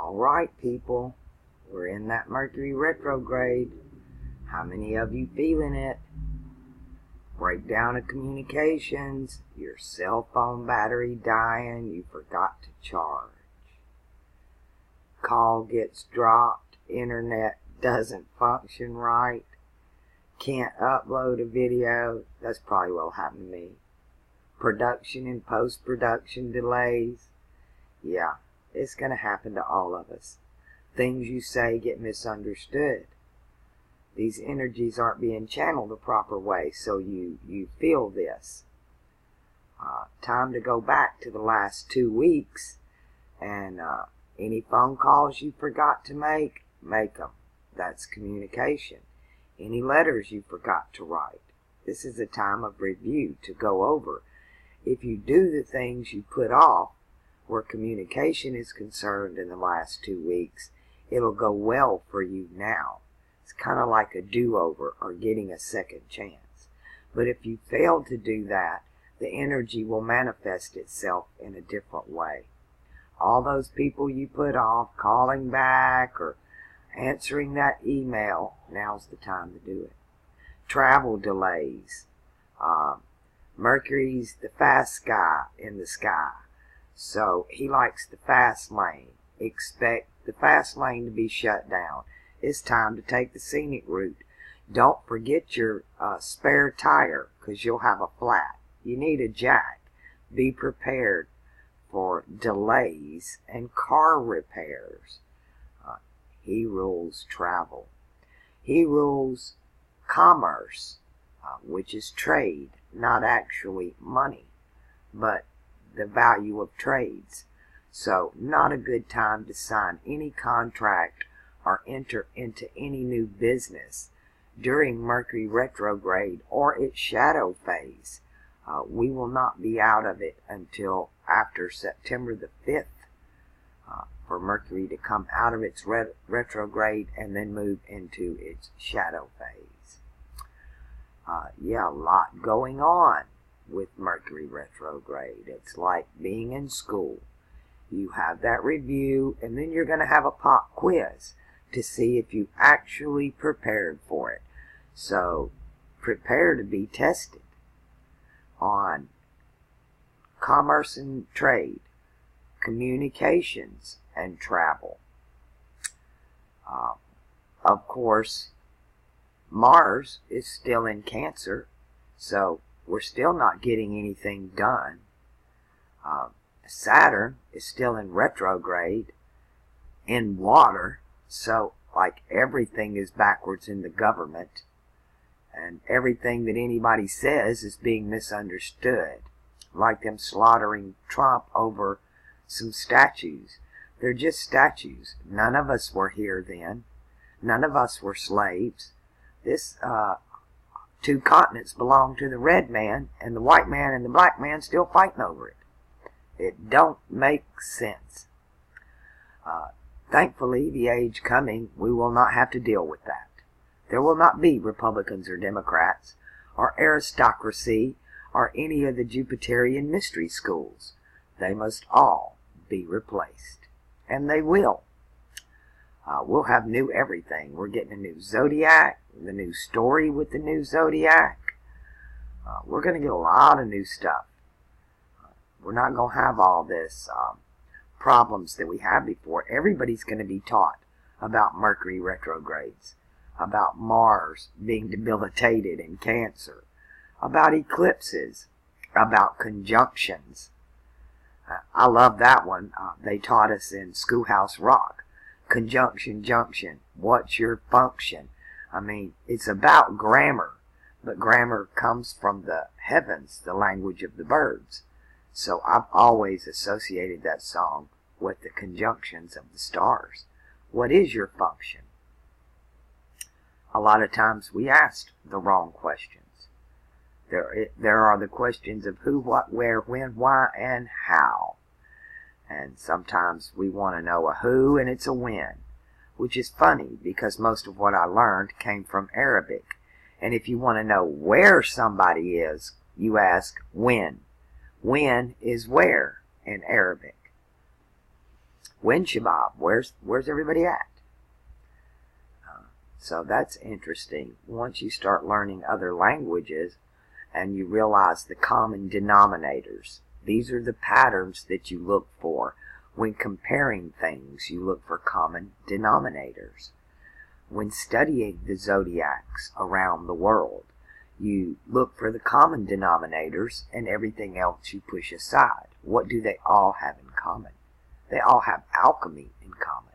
Alright people, we're in that Mercury Retrograde. How many of you feeling it? Breakdown of communications, your cell phone battery dying, you forgot to charge. Call gets dropped, internet doesn't function right, can't upload a video. That's probably what'll happen to me. Production and post-production delays. Yeah, it's going to happen to all of us. Things you say get misunderstood. These energies aren't being channeled the proper way, so you feel this. Time to go back to the last 2 weeks, and any phone calls you forgot to make them. That's communication. Any letters you forgot to write. This is a time of review to go over. If you do the things you put off, where communication is concerned in the last 2 weeks, it'll go well for you now. It's kind of like a do-over or getting a second chance. But if you fail to do that, the energy will manifest itself in a different way. All those people you put off, calling back or answering that email, now's the time to do it. Travel delays. Mercury's the fast guy in the sky. So he likes the fast lane. Expect the fast lane to be shut down. It's time to take the scenic route. Don't forget your spare tire, because you'll have a flat. You need a jack. Be prepared for delays and car repairs. He rules travel. He rules commerce, which is trade, not actually money, but the value of trades. So not a good time to sign any contract or enter into any new business during Mercury retrograde or its shadow phase. We will not be out of it until after September the 5th for Mercury to come out of its retrograde and then move into its shadow phase. Yeah, a lot going on with Mercury retrograde. It's like being in school. You have that review, and then you're going to have a pop quiz to see if you actually prepared for it. So prepare to be tested on commerce and trade, communications and travel. Of course, Mars is still in Cancer, so we're still not getting anything done. Saturn is still in retrograde, in water, so like everything is backwards in the government, and everything that anybody says is being misunderstood, like them slaughtering Trump over some statues. They're just statues. None of us were here then. None of us were slaves. This 2 continents belong to the red man, and the white man and the black man still fighting over it. It don't make sense. Thankfully, the age coming, we will not have to deal with that. There will not be Republicans or Democrats, or aristocracy, or any of the Jupiterian mystery schools. They must all be replaced. And they will. We'll have new everything. We're getting a new zodiac, the new story with the new zodiac. We're going to get a lot of new stuff. We're not going to have all this problems that we had before. Everybody's going to be taught about Mercury retrogrades, about Mars being debilitated in Cancer, about eclipses, about conjunctions. I love that one. They taught us in Schoolhouse Rock. Conjunction, junction. What's your function? I mean, it's about grammar, but grammar comes from the heavens, the language of the birds. So I've always associated that song with the conjunctions of the stars. What is your function? A lot of times we ask the wrong questions. There are the questions of who, what, where, when, why, and how. And sometimes we want to know a who and it's a when, which is funny because most of what I learned came from Arabic. And if you want to know where somebody is, you ask when. When is where in Arabic. When Shabab? Where's everybody at? So that's interesting. Once you start learning other languages and you realize the common denominators, these are the patterns that you look for. When comparing things, you look for common denominators. When studying the zodiacs around the world, you look for the common denominators and everything else you push aside. What do they all have in common? They all have alchemy in common.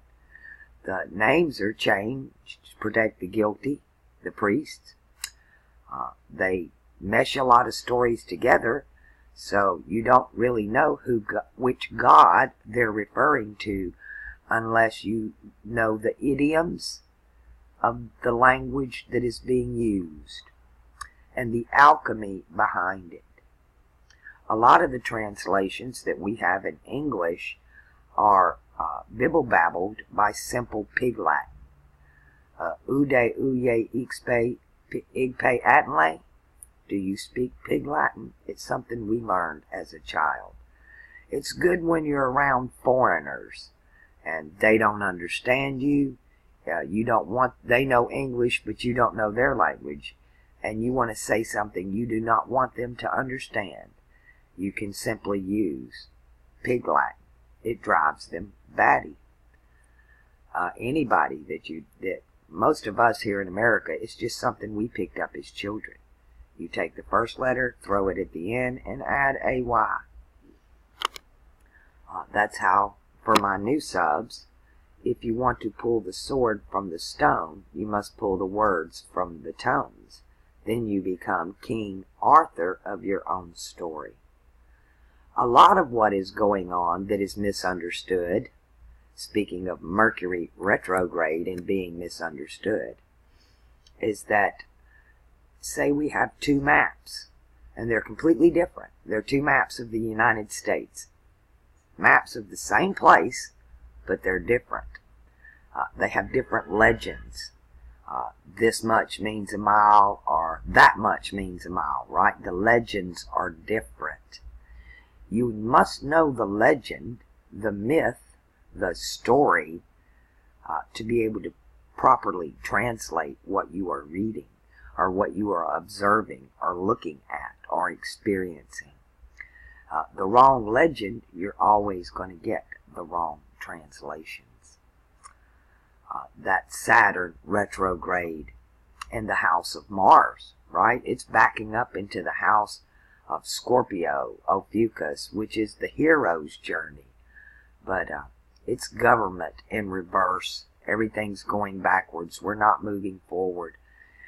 The names are changed to protect the guilty, the priests. They mesh a lot of stories together, so you don't really know which god they're referring to unless you know the idioms of the language that is being used and the alchemy behind it. A lot of the translations that we have in English are bibble-babbled by simple Pig Latin. Ude, uye, ixpe, igpe, atenle. Do you speak Pig Latin? It's something we learned as a child. It's good when you're around foreigners and they don't understand you. They know English, but you don't know their language, and you want to say something you do not want them to understand. You can simply use Pig Latin. It drives them batty. Anybody that most of us here in America, it's just something we picked up as children. You take the first letter, throw it at the end, and add a Y. That's how, for my new subs, if you want to pull the sword from the stone, you must pull the words from the tones. Then you become King Arthur of your own story. A lot of what is going on that is misunderstood, speaking of Mercury Retrograde and being misunderstood, is that, say we have two maps, and they're completely different. They're two maps of the United States. Maps of the same place, but they're different. They have different legends. This much means a mile, or that much means a mile, right? The legends are different. You must know the legend, the myth, the story, to be able to properly translate what you are reading, or what you are observing, or looking at, or experiencing. The wrong legend, you're always going to get the wrong translations. That Saturn retrograde in the house of Mars, right? It's backing up into the house of Scorpio, Ophiuchus, which is the hero's journey. But it's government in reverse. Everything's going backwards. We're not moving forward.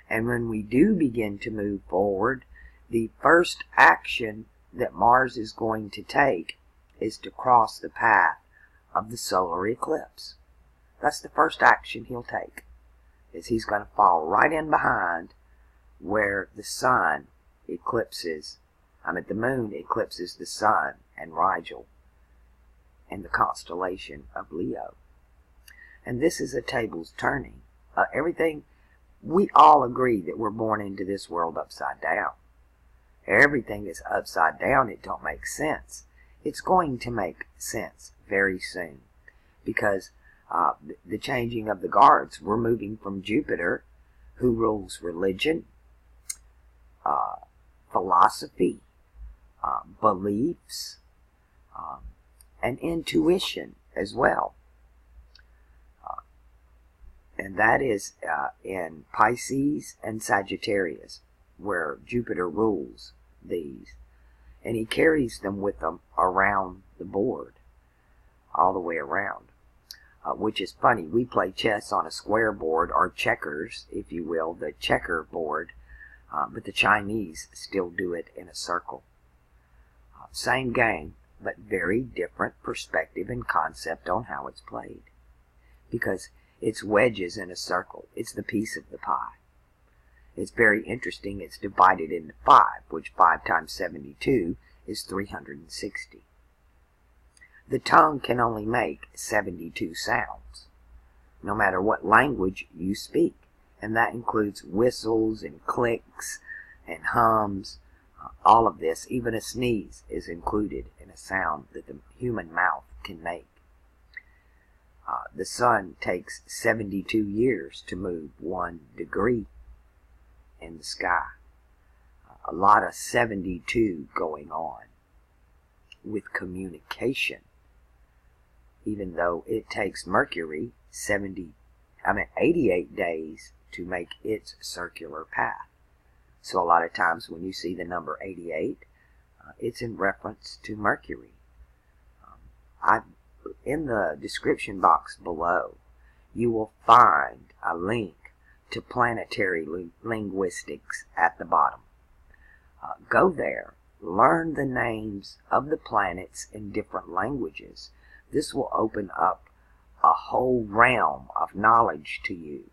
And when we do begin to move forward, the first action that Mars is going to take is to cross the path of the solar eclipse. That's the first action he'll take, is he's going to fall right in behind where the sun eclipses, the moon eclipses the sun and Rigel in the constellation of Leo. And this is a tables turning. We all agree that we're born into this world upside down. Everything is upside down. It don't make sense. It's going to make sense very soon, because the changing of the guards, we're moving from Jupiter, who rules religion, philosophy, beliefs, and intuition as well. And that is in Pisces and Sagittarius, where Jupiter rules these. And he carries them with him around the board, all the way around. Which is funny. We play chess on a square board, or checkers, if you will, the checker board. But the Chinese still do it in a circle. Same game, but very different perspective and concept on how it's played. Because it's wedges in a circle. It's the piece of the pie. It's very interesting. It's divided into 5, which 5 times 72 is 360. The tongue can only make 72 sounds, no matter what language you speak. And that includes whistles and clicks and hums. All of this, even a sneeze, is included in a sound that the human mouth can make. The sun takes 72 years to move 1 degree in the sky. A lot of 72 going on with communication, even though it takes Mercury 88 days to make its circular path. So a lot of times when you see the number 88, it's in reference to Mercury. In the description box below, you will find a link to Planetary linguistics at the bottom. Go there, learn the names of the planets in different languages. This will open up a whole realm of knowledge to you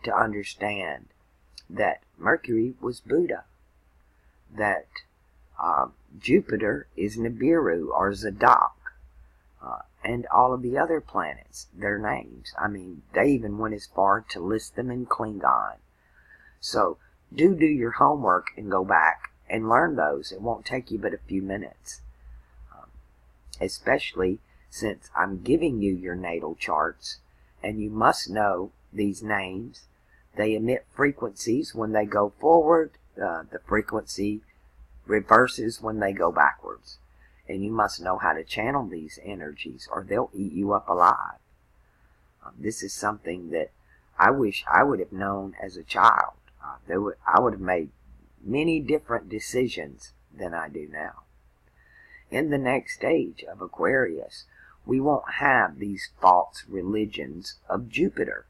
to understand that Mercury was Buddha, that Jupiter is Nibiru or Zadok, and all of the other planets, their names. I mean, they even went as far to list them in Klingon. So do your homework and go back and learn those. It won't take you but a few minutes, especially since I'm giving you your natal charts, and you must know these names. They emit frequencies when they go forward. The frequency reverses when they go backwards. And you must know how to channel these energies, or they'll eat you up alive. This is something that I wish I would have known as a child. I would have made many different decisions than I do now. In the next stage of Aquarius, we won't have these false religions of Jupiter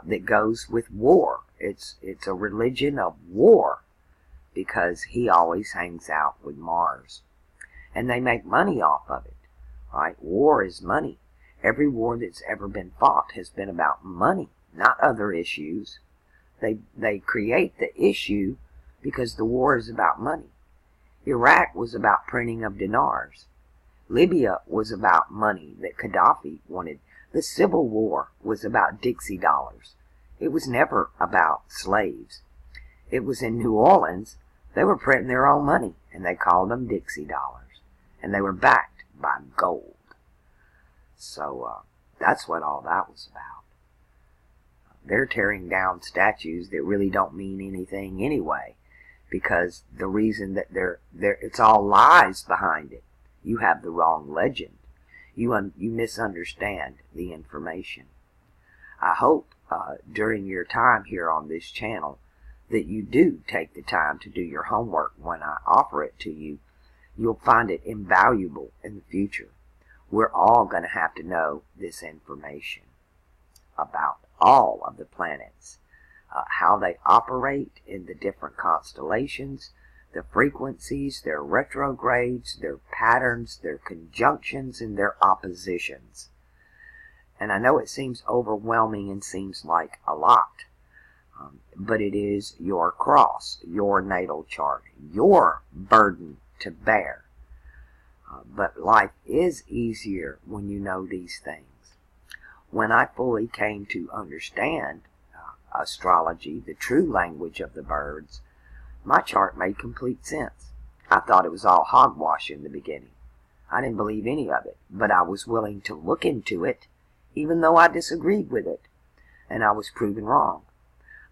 that goes with war. It's a religion of war because he always hangs out with Mars. And they make money off of it. Right? War is money. Every war that's ever been fought has been about money, not other issues. They create the issue because the war is about money. Iraq was about printing of dinars. Libya was about money that Gaddafi wanted. The Civil War was about Dixie dollars. It was never about slaves. It was in New Orleans. They were printing their own money, and they called them Dixie dollars. And they were backed by gold. So that's what all that was about. They're tearing down statues that really don't mean anything anyway, because the reason that it's all lies behind it. You have the wrong legend. You misunderstand the information. I hope during your time here on this channel that you do take the time to do your homework when I offer it to you. You'll find it invaluable in the future. We're all going to have to know this information about all of the planets, how they operate in the different constellations, the frequencies, their retrogrades, their patterns, their conjunctions, and their oppositions. And I know it seems overwhelming and seems like a lot, but it is your cross, your natal chart, your burden to bear. But life is easier when you know these things. When I fully came to understand astrology, the true language of the birds, my chart made complete sense. I thought it was all hogwash in the beginning. I didn't believe any of it, but I was willing to look into it, even though I disagreed with it, and I was proven wrong.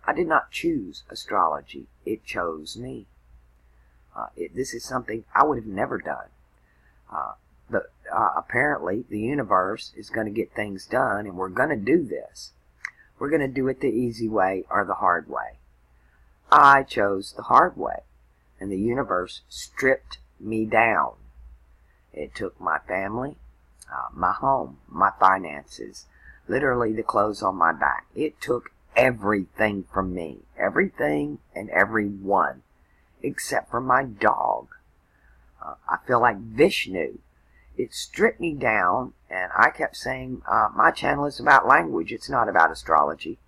I did not choose astrology. It chose me. This is something I would have never done. But apparently the universe is going to get things done, and we're going to do this. We're going to do it the easy way or the hard way. I chose the hard way, and the universe stripped me down. It took my family, my home, my finances, literally the clothes on my back. It took everything from me, everything and everyone, except for my dog. I feel like Vishnu. It stripped me down, and I kept saying, my channel is about language, it's not about astrology.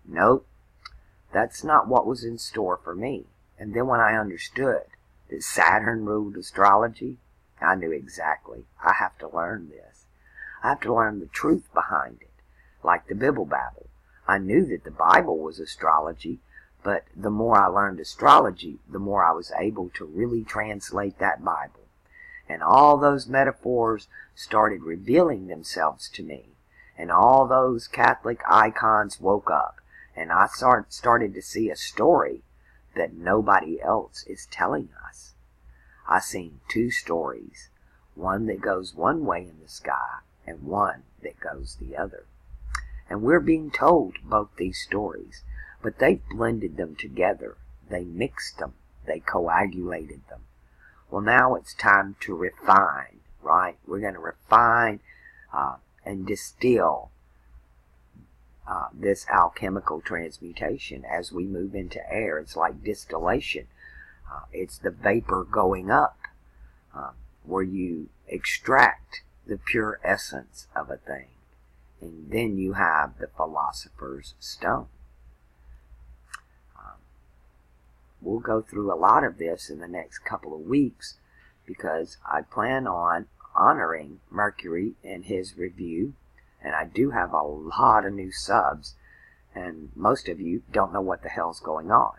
Nope, that's not what was in store for me. And then when I understood that Saturn ruled astrology, I knew exactly, I have to learn this. I have to learn the truth behind it, like the Bible Babble. I knew that the Bible was astrology, but the more I learned astrology, the more I was able to really translate that Bible. And all those metaphors started revealing themselves to me. and all those Catholic icons woke up, and I started to see a story that nobody else is telling us. I seen two stories, one that goes one way in the sky and one that goes the other. And we're being told both these stories, but they blended them together. They mixed them. They coagulated them. Well, now it's time to refine, right? We're going to refine and distill this alchemical transmutation as we move into air. It's like distillation. It's the vapor going up, where you extract the pure essence of a thing. And then you have the philosopher's stone. We'll go through a lot of this in the next couple of weeks because I plan on honoring Mercury in his review. And I do have a lot of new subs. And most of you don't know what the hell's going on.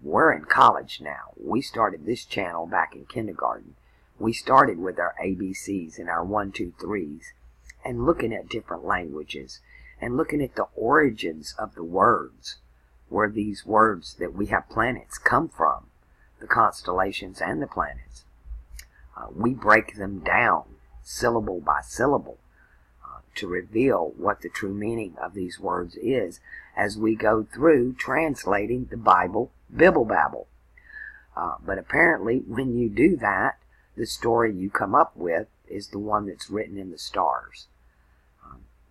We're in college now. We started this channel back in kindergarten. We started with our ABCs and our 1, 2, 3s. And looking at different languages, and looking at the origins of the words, where these words that we have planets come from, the constellations and the planets. We break them down syllable by syllable to reveal what the true meaning of these words is as we go through translating the Bible, Bibble-babble. But apparently when you do that, the story you come up with is the one that's written in the stars,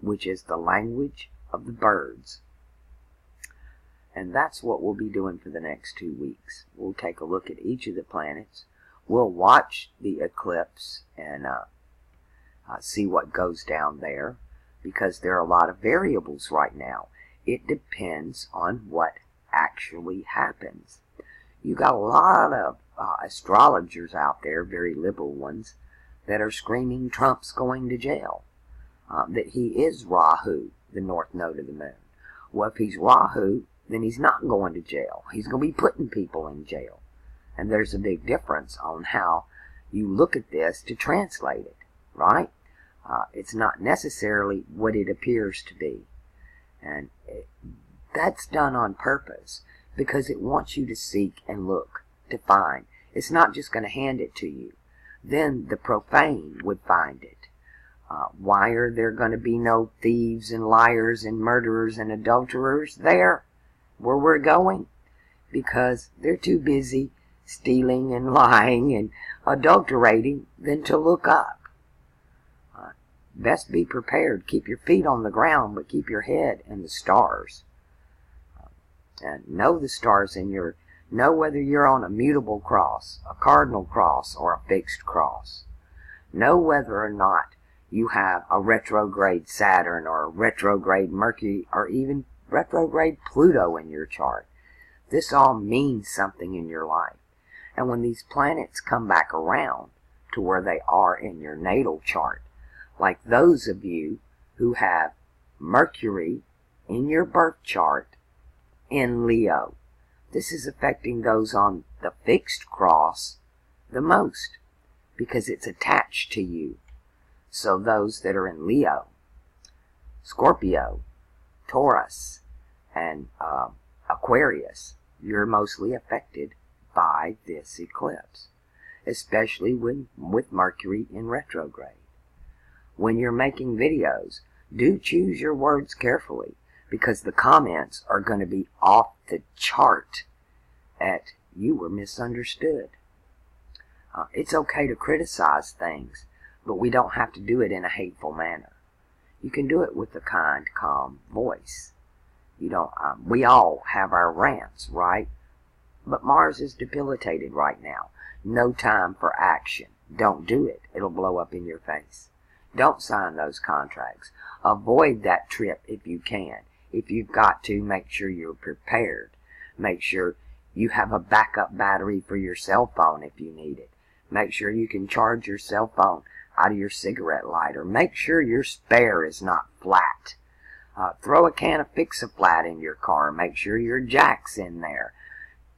which is the language of the birds. And that's what we'll be doing for the next 2 weeks. We'll take a look at each of the planets. We'll watch the eclipse and see what goes down there, because there are a lot of variables right now. It depends on what actually happens. You got a lot of astrologers out there, very liberal ones, that are screaming Trump's going to jail. That he is Rahu, the north node of the moon. Well, if he's Rahu, then he's not going to jail. He's going to be putting people in jail. And there's a big difference on how you look at this to translate it, right? It's not necessarily what it appears to be. And that's done on purpose because it wants you to seek and look, to find. It's not just going to hand it to you. Then the profane would find it. Why are there going to be no thieves and liars and murderers and adulterers there where we're going? Because they're too busy stealing and lying and adulterating than to look up. Best be prepared. Keep your feet on the ground, but keep your head in the stars. And know the stars in your... Know whether you're on a mutable cross, a cardinal cross, or a fixed cross. Know whether or not you have a retrograde Saturn or a retrograde Mercury or even retrograde Pluto in your chart. This all means something in your life. And when these planets come back around to where they are in your natal chart, like those of you who have Mercury in your birth chart in Leo, this is affecting those on the fixed cross the most because it's attached to you. So those that are in Leo, Scorpio, Taurus, and Aquarius, you're mostly affected by this eclipse, especially with Mercury in retrograde. When you're making videos, do choose your words carefully because the comments are going to be off the chart at you were misunderstood. It's okay to criticize things, but we don't have to do it in a hateful manner. You can do it with a kind, calm voice. You don't. We all have our rants, right? But Mars is debilitated right now. No time for action. Don't do it. It'll blow up in your face. Don't sign those contracts. Avoid that trip if you can. If you've got to, make sure you're prepared. Make sure you have a backup battery for your cell phone if you need it. Make sure you can charge your cell phone out of your cigarette lighter. Make sure your spare is not flat. Throw a can of Fix-A-Flat in your car. Make sure your jack's in there.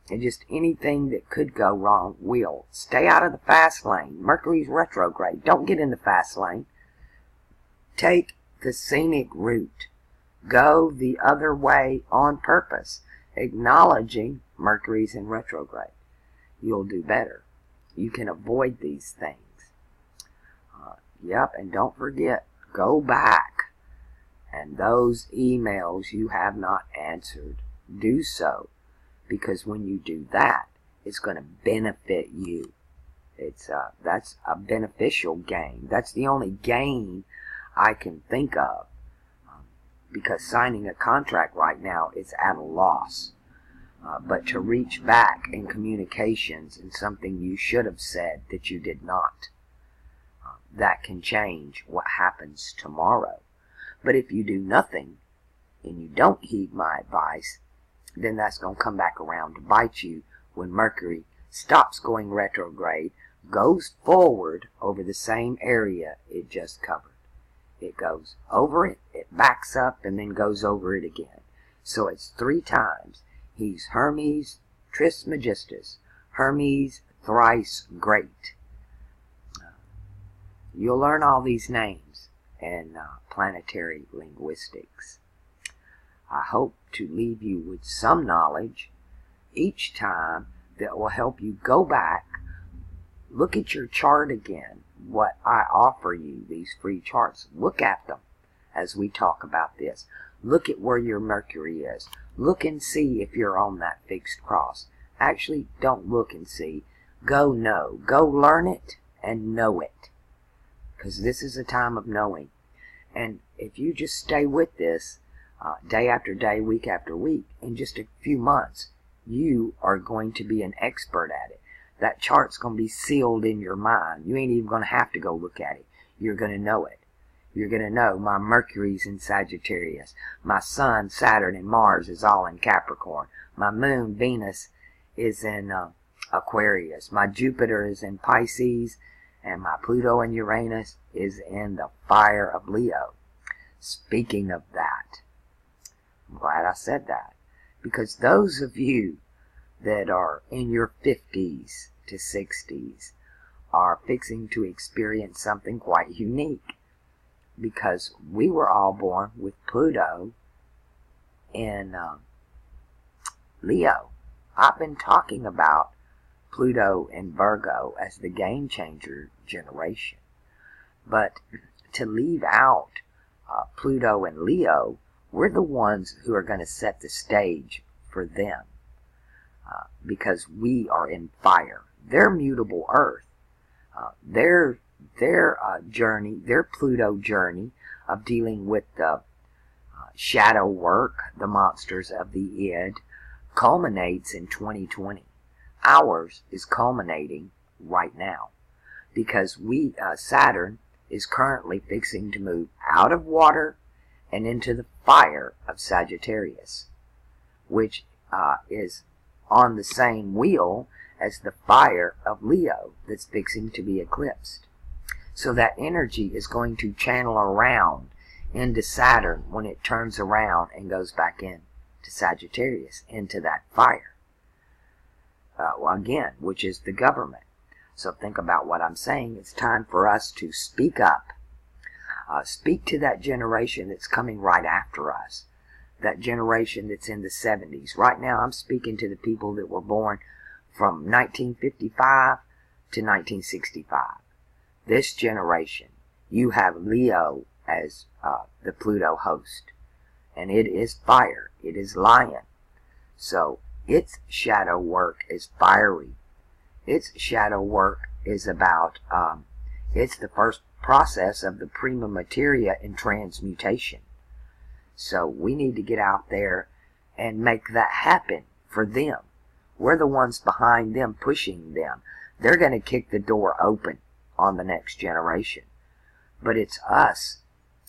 And just anything that could go wrong will. Stay out of the fast lane. Mercury's retrograde. Don't get in the fast lane. Take the scenic route. Go the other way on purpose, acknowledging Mercury's in retrograde. You'll do better. You can avoid these things. Yep, and don't forget, go back. And those emails you have not answered, do so. Because when you do that, it's going to benefit you. That's a beneficial gain. That's the only gain I can think of. Because signing a contract right now is at a loss. But to reach back in communications in something you should have said that you did not, that can change what happens tomorrow. But if you do nothing and you don't heed my advice, then that's going to come back around to bite you when Mercury stops going retrograde, goes forward over the same area it just covered. It goes over it, it backs up, and then goes over it again. So it's 3 times. He's Hermes Trismegistus, Hermes thrice great. You'll learn all these names in planetary linguistics. I hope to leave you with some knowledge each time that will help you go back, look at your chart again, what I offer you, these free charts. Look at them as we talk about this. Look at where your Mercury is. Look and see if you're on that fixed cross. Actually, don't look and see. Go know. Go learn it and know it. Because this is a time of knowing. And if you just stay with this day after day, week after week, in just a few months, you are going to be an expert at it. That chart's going to be sealed in your mind. You ain't even going to have to go look at it. You're going to know it. You're going to know my Mercury's in Sagittarius. My Sun, Saturn, and Mars is all in Capricorn. My Moon, Venus, is in Aquarius. My Jupiter is in Pisces. And my Pluto and Uranus is in the fire of Leo. Speaking of that, I'm glad I said that. Because those of you that are in your 50s to 60s are fixing to experience something quite unique. Because we were all born with Pluto in Leo. I've been talking about Pluto and Virgo as the game changer generation. But to leave out Pluto and Leo, we're the ones who are going to set the stage for them. Because we are in fire. Their mutable Earth, their journey, their Pluto journey of dealing with the shadow work, the monsters of the id, culminates in 2020. Ours is culminating right now because Saturn is currently fixing to move out of water and into the fire of Sagittarius, which is on the same wheel as the fire of Leo that's fixing to be eclipsed. So that energy is going to channel around into Saturn when it turns around and goes back in to Sagittarius, into that fire. Again, which is the government. So think about what I'm saying. It's time for us to speak up. Speak to that generation that's coming right after us. That generation that's in the 70s. Right now, I'm speaking to the people that were born from 1955 to 1965. This generation, you have Leo as the Pluto host. And it is fire. It is lion. So its shadow work is fiery. Its shadow work is about, it's the first process of the prima materia in transmutation. So we need to get out there and make that happen for them. We're the ones behind them, pushing them. They're going to kick the door open on the next generation. But it's us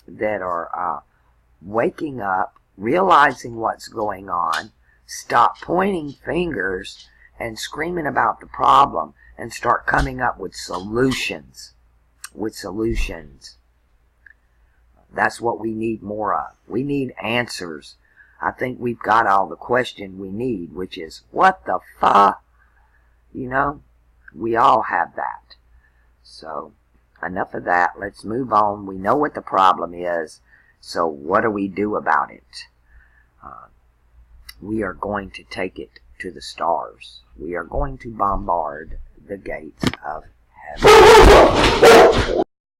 that are waking up, realizing what's going on, stop pointing fingers and screaming about the problem, and start coming up with solutions. That's what we need more of. We need answers. I think we've got all the question we need, which is, what the fuck? You know, we all have that. So, enough of that. Let's move on. We know what the problem is. So what do we do about it? We are going to take it to the stars. We are going to bombard the gates of heaven.